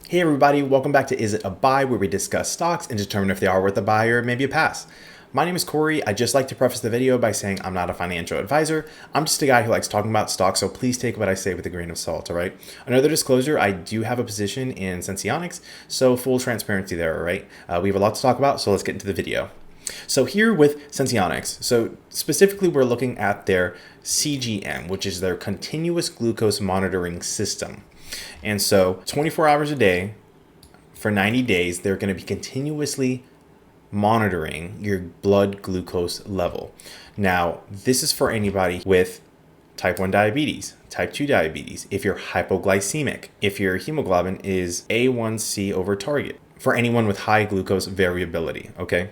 Hey everybody, welcome back to Is It a Buy, where we discuss stocks and determine if they are worth a buy or maybe a pass. My name is Corey. I just like to preface the video by saying I'm not a financial advisor. I'm just a guy who likes talking about stocks, so please take what I say with a grain of salt, all right? Another disclosure, I do have a position in Senseonics, so full transparency there, all right? We have a lot to talk about, so let's get into the video. So here with Senseonics, so specifically we're looking at their CGM, which is their continuous glucose monitoring system. And so 24 hours a day for 90 days, they're going to be continuously monitoring your blood glucose level. Now, this is for anybody with type 1 diabetes, type 2 diabetes, if you're hypoglycemic, if your hemoglobin is A1C over target, for anyone with high glucose variability, okay?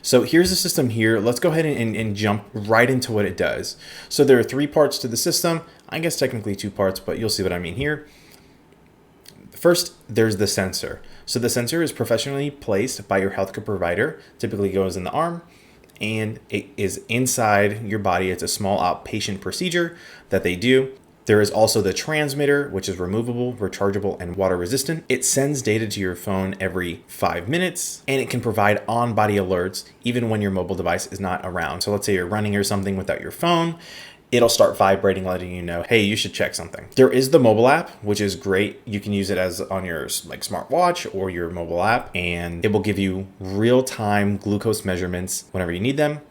So here's the system here. Let's go ahead and jump right into what it does. So there are 3 parts to the system. I guess technically 2 parts, but you'll see what I mean here. First, there's the sensor. So the sensor is professionally placed by your healthcare provider, typically goes in the arm, and it is inside your body. It's a small outpatient procedure that they do. There is also the transmitter, which is removable, rechargeable, and water resistant. It sends data to your phone every 5 minutes, and it can provide on-body alerts even when your mobile device is not around. So let's say you're running or something without your phone, it'll start vibrating, letting you know, hey, you should check something. There is the mobile app, which is great. You can use it as on your smartwatch or your mobile app, and it will give you real-time glucose measurements whenever you need them.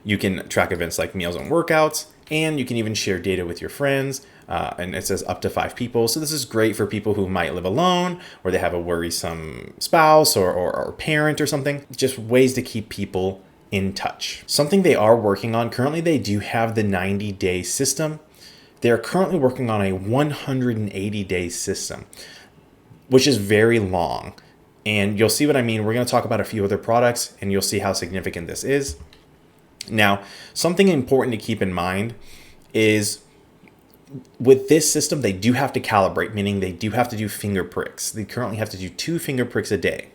You can track events like meals and workouts, and you can even share data with your friends. And it says up to 5 people. So this is great for people who might live alone, or they have a worrisome spouse or parent or something. Just ways to keep people in touch. Something they are working on currently, they do have the 90-day system. They're currently working on a 180-day system, which is very long. And you'll see what I mean. We're going to talk about a few other products, and you'll see how significant this is. Now, something important to keep in mind is with this system, they do have to calibrate, meaning they do have to do finger pricks. They currently have to do 2 finger pricks a day.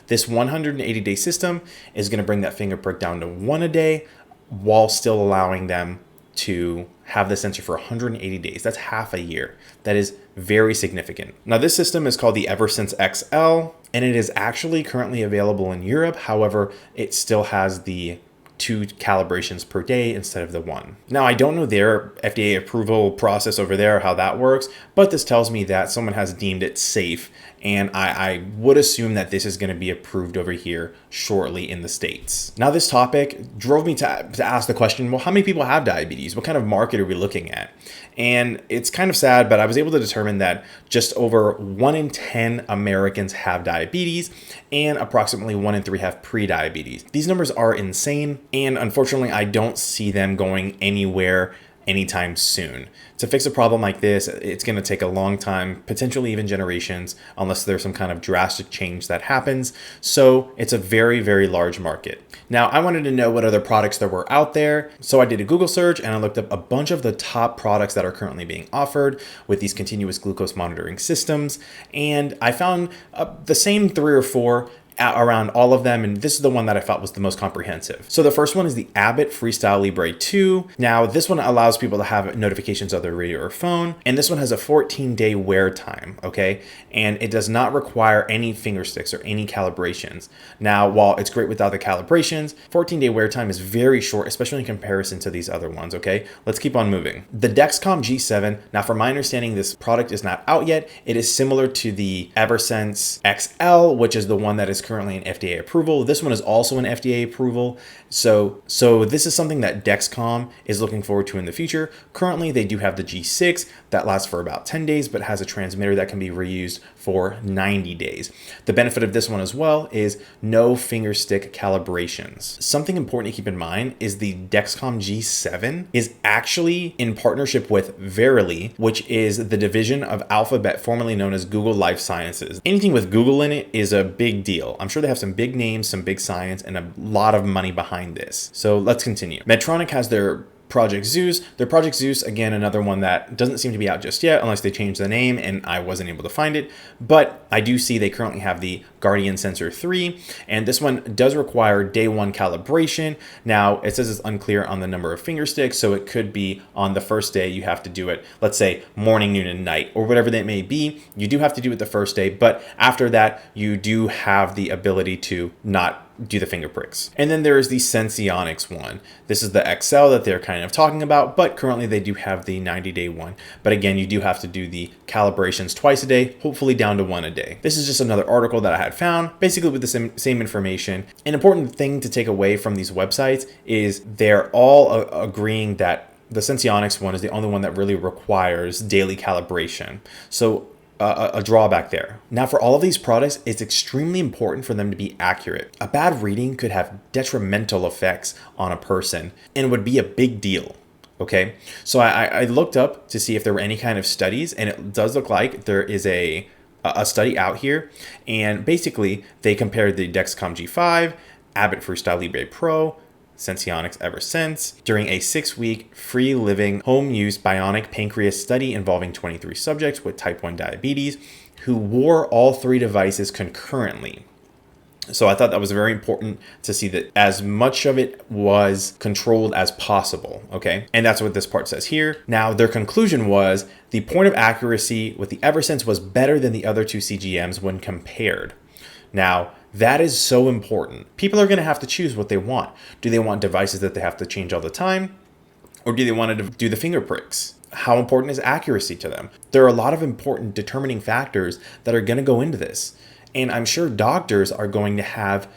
This 180-day system is going to bring that finger prick down to 1 a day while still allowing them to have the sensor for 180 days. That's half a year. That is very significant. Now, this system is called the Eversense XL, and it is actually currently available in Europe. However, it still has the 2 calibrations per day instead of the 1. Now, I don't know their FDA approval process over there, how that works, but this tells me that someone has deemed it safe, and I would assume that this is going to be approved over here shortly in the States. Now, this topic drove me to ask the question, well, how many people have diabetes? What kind of market are we looking at? And it's kind of sad, but I was able to determine that just over 1 in 10 Americans have diabetes, and approximately 1 in 3 have pre-diabetes. These numbers are insane, and unfortunately, I don't see them going anywhere anytime soon. To fix a problem like this, it's going to take a long time, potentially even generations, unless there's some kind of drastic change that happens. So it's a very, very large market. Now, I wanted to know what other products there were out there. So I did a Google search and I looked up a bunch of the top products that are currently being offered with these continuous glucose monitoring systems. And I found the same 3 or 4 around all of them, and this is the one that I thought was the most comprehensive. So the first one is the Abbott Freestyle Libre 2. Now, this one allows people to have notifications of their radio or phone, and this one has a 14-day wear time, okay? And it does not require any finger sticks or any calibrations. Now, while it's great without the calibrations, 14-day wear time is very short, especially in comparison to these other ones, okay? Let's keep on moving. The Dexcom G7, now from my understanding, this product is not out yet. It is similar to the Eversense XL, which is the one that is currently an FDA approval. This one is also an FDA approval. So this is something that Dexcom is looking forward to in the future. Currently, they do have the G6 that lasts for about 10 days, but has a transmitter that can be reused for 90 days. The benefit of this one as well is no finger stick calibrations. Something important to keep in mind is the Dexcom G7 is actually in partnership with Verily, which is the division of Alphabet, formerly known as Google Life Sciences. Anything with Google in it is a big deal. I'm sure they have some big names, some big science, and a lot of money behind this. So let's continue. Medtronic has their Project Zeus. Their Project Zeus, again, another one that doesn't seem to be out just yet unless they change the name, and I wasn't able to find it. But I do see they currently have the Guardian Sensor 3, and this one does require day one calibration. Now, it says it's unclear on the number of finger sticks, so it could be on the first day you have to do it, let's say morning, noon, and night, or whatever that may be. You do have to do it the first day, but after that, you do have the ability to not do the finger pricks. And then there is the Senseonics one. This is the XL that they're kind of talking about, but currently they do have the 90-day one. But again, you do have to do the calibrations twice a day, hopefully down to one a day. This is just another article that I had found, basically with the same information. An important thing to take away from these websites is they're all agreeing that the Senseonics one is the only one that really requires daily calibration. So a drawback there. Now, for all of these products, it's extremely important for them to be accurate. A bad reading could have detrimental effects on a person and would be a big deal. Okay, so I looked up to see if there were any kind of studies, and it does look like there is a study out here, and basically they compared the Dexcom G5, Abbott Freestyle Libre Pro, Senseonics Eversense during a 6-week free living home use bionic pancreas study involving 23 subjects with type 1 diabetes who wore all three devices concurrently. So I thought that was very important to see that as much of it was controlled as possible. Okay. And that's what this part says here. Now, their conclusion was the point of accuracy with the Eversense was better than the other two CGMs when compared. Now, that is so important. People are going to have to choose what they want. Do they want devices that they have to change all the time? Or do they want to do the finger pricks? How important is accuracy to them? There are a lot of important determining factors that are going to go into this. And I'm sure doctors are going to have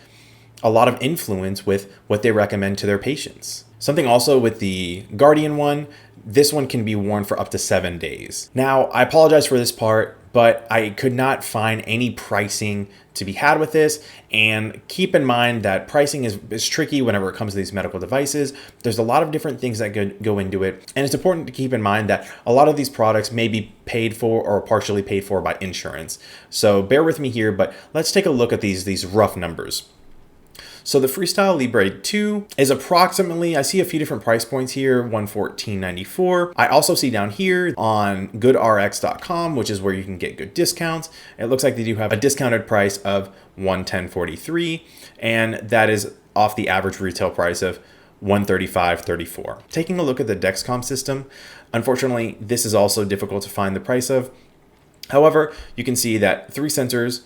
a lot of influence with what they recommend to their patients. Something also with the Guardian one, this one can be worn for up to 7 days. Now, I apologize for this part, but I could not find any pricing to be had with this. And keep in mind that pricing is tricky whenever it comes to these medical devices. There's a lot of different things that go into it. And it's important to keep in mind that a lot of these products may be paid for or partially paid for by insurance. So bear with me here, but let's take a look at these rough numbers. So the Freestyle Libre 2 is approximately, I see a few different price points here, $114.94. I also see down here on goodrx.com, which is where you can get good discounts. It looks like they do have a discounted price of $110.43, and that is off the average retail price of $135.34. Taking a look at the Dexcom system, unfortunately, this is also difficult to find the price of. However, you can see that 3 sensors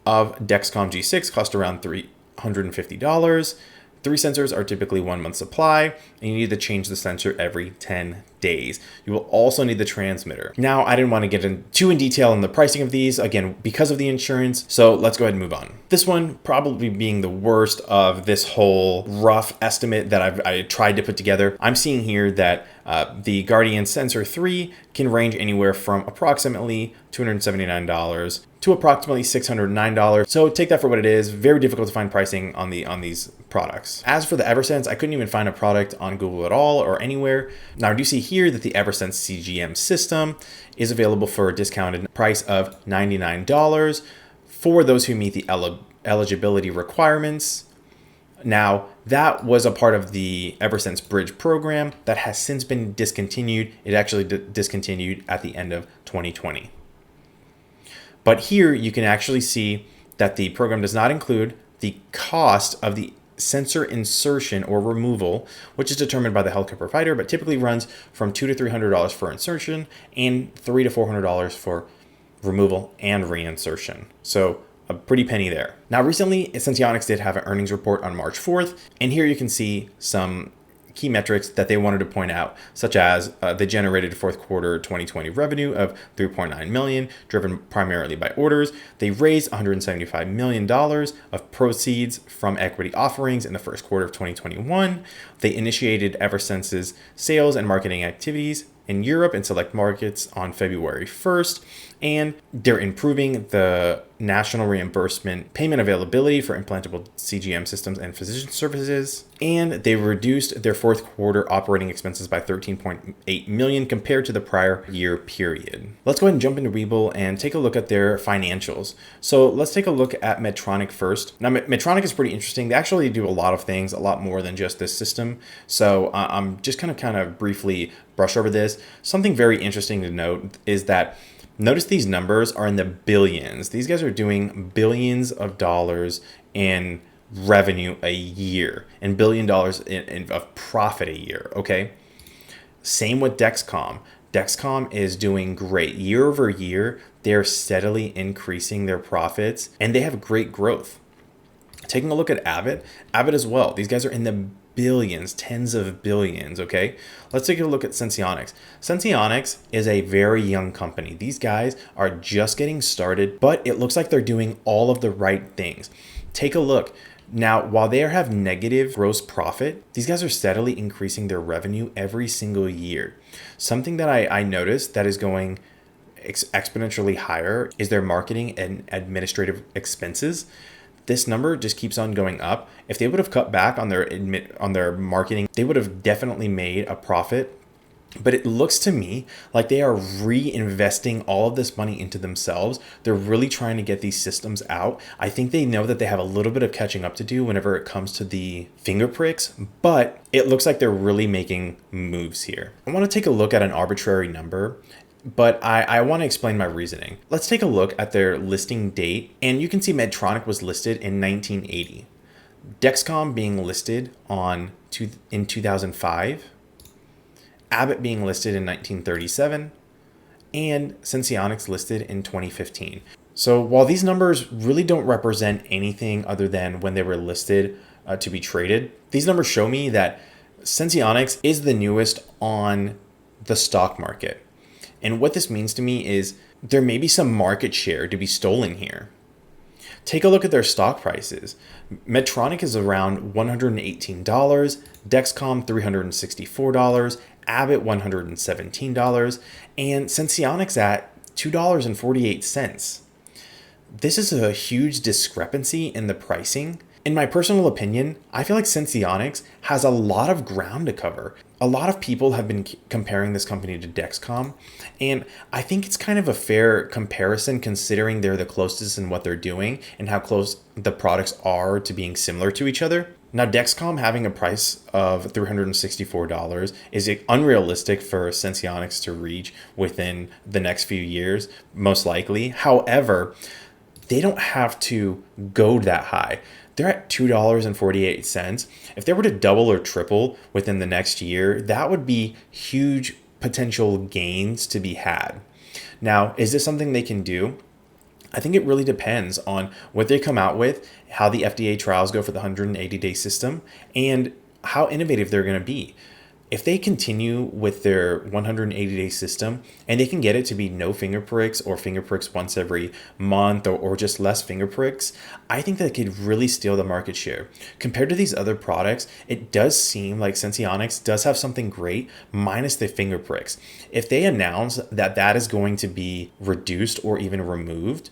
of Dexcom G6 cost around $150. 3 sensors are typically 1 month supply, and you need to change the sensor every 10 days. You will also need the transmitter. Now, I didn't want to get too in detail on the pricing of these, again, because of the insurance, so let's go ahead and move on. This one probably being the worst of this whole rough estimate that I tried to put together. I'm seeing here that the Guardian Sensor 3 can range anywhere from approximately $279 to approximately $609. So take that for what it is. Very difficult to find pricing on these products. As for the Eversense, I couldn't even find a product on Google at all or anywhere. Now I do see here that the Eversense CGM system is available for a discounted price of $99 for those who meet the eligibility requirements. Now, that was a part of the Eversense Bridge program that has since been discontinued. It actually discontinued at the end of 2020. But here you can actually see that the program does not include the cost of the sensor insertion or removal, which is determined by the healthcare provider, but typically runs from $200 to $300 for insertion and $300 to $400 for removal and reinsertion. So a pretty penny there. Now, recently, Senseonics did have an earnings report on March 4th, and here you can see some key metrics that they wanted to point out, such as they generated fourth quarter 2020 revenue of $3.9 million, driven primarily by orders. They raised $175 million of proceeds from equity offerings in the first quarter of 2021. They initiated Eversense's sales and marketing activities in Europe and select markets on February 1st. And they're improving the national reimbursement payment availability for implantable CGM systems and physician services. And they reduced their fourth quarter operating expenses by 13.8 million compared to the prior year period. Let's go ahead and jump into Webull and take a look at their financials. So let's take a look at Medtronic first. Now, Medtronic is pretty interesting. They actually do a lot of things, a lot more than just this system. So I'm just kind of briefly brush over this. Something very interesting to note is that notice these numbers are in the billions. These guys are doing billions of dollars in revenue a year and $1 billion of profit a year, okay? Same with Dexcom. Dexcom is doing great. Year over year, they're steadily increasing their profits and they have great growth. Taking a look at Abbott as well. These guys are in the billions, tens of billions, okay? Let's take a look at Senseonics. Senseonics is a very young company. These guys are just getting started, but it looks like they're doing all of the right things. Take a look. Now, while they have negative gross profit, these guys are steadily increasing their revenue every single year. Something that I noticed that is going exponentially higher is their marketing and administrative expenses. This number just keeps on going up. If they would have cut back on their marketing, they would have definitely made a profit. But it looks to me like they are reinvesting all of this money into themselves. They're really trying to get these systems out. I think they know that they have a little bit of catching up to do whenever it comes to the finger pricks, but it looks like they're really making moves here. I want to take a look at an arbitrary number, but I want to explain my reasoning. Let's take a look at their listing date, and you can see Medtronic was listed in 1980. Dexcom being listed in 2005, Abbott being listed in 1937, and Senseonics listed in 2015. So while these numbers really don't represent anything other than when they were listed to be traded, these numbers show me that Senseonics is the newest on the stock market. And what this means to me is there may be some market share to be stolen here. Take a look at their stock prices. Medtronic is around $118, Dexcom $364, Abbott $117, and Senseonics at $2.48. This is a huge discrepancy in the pricing. In my personal opinion, I feel like Senseonics has a lot of ground to cover. A lot of people have been comparing this company to Dexcom, and I think it's kind of a fair comparison considering they're the closest in what they're doing and how close the products are to being similar to each other. Now, Dexcom having a price of $364 is unrealistic for Senseonics to reach within the next few years, most likely. However, they don't have to go that high. They're at $2.48. If they were to double or triple within the next year, that would be huge potential gains to be had. Now, is this something they can do? I think it really depends on what they come out with, how the FDA trials go for the 180-day system, and how innovative they're going to be. If they continue with their 180-day system and they can get it to be no finger pricks or finger pricks once every month or just less finger pricks, I think that could really steal the market share. Compared to these other products, it does seem like Senseonics does have something great minus the finger pricks. If they announce that that is going to be reduced or even removed,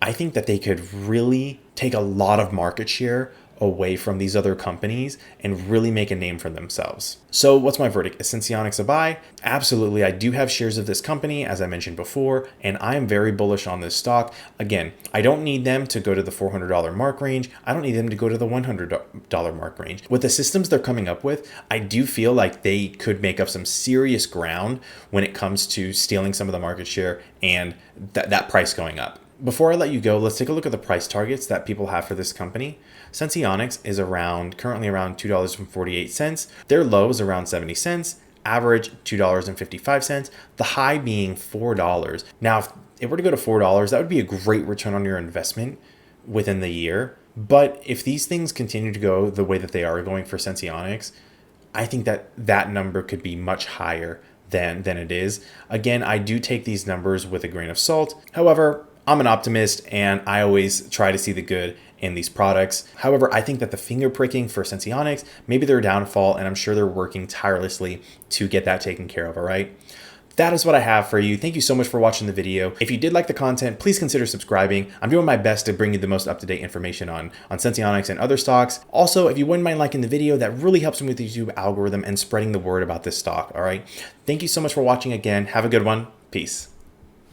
I think that they could really take a lot of market share away from these other companies and really make a name for themselves. So what's my verdict? Is Senseonics a buy? Absolutely. I do have shares of this company, as I mentioned before, and I am very bullish on this stock. Again, I don't need them to go to the $400 mark range. I don't need them to go to the $100 mark range. With the systems they're coming up with, I do feel like they could make up some serious ground when it comes to stealing some of the market share and that price going up. Before I let you go, let's take a look at the price targets that people have for this company. Senseonics is currently around $2.48. Their low is around 70 cents, average $2.55, the high being $4. Now, if it were to go to $4, that would be a great return on your investment within the year. But if these things continue to go the way that they are going for Senseonics, I think that number could be much higher than it is. Again, I do take these numbers with a grain of salt. However, I'm an optimist and I always try to see the good in these products. However, I think that the finger pricking for Senseonics, maybe their downfall, and I'm sure they're working tirelessly to get that taken care of, all right? That is what I have for you. Thank you so much for watching the video. If you did like the content, please consider subscribing. I'm doing my best to bring you the most up-to-date information on Senseonics and other stocks. Also, if you wouldn't mind liking the video, that really helps me with the YouTube algorithm and spreading the word about this stock, all right? Thank you so much for watching again. Have a good one. Peace.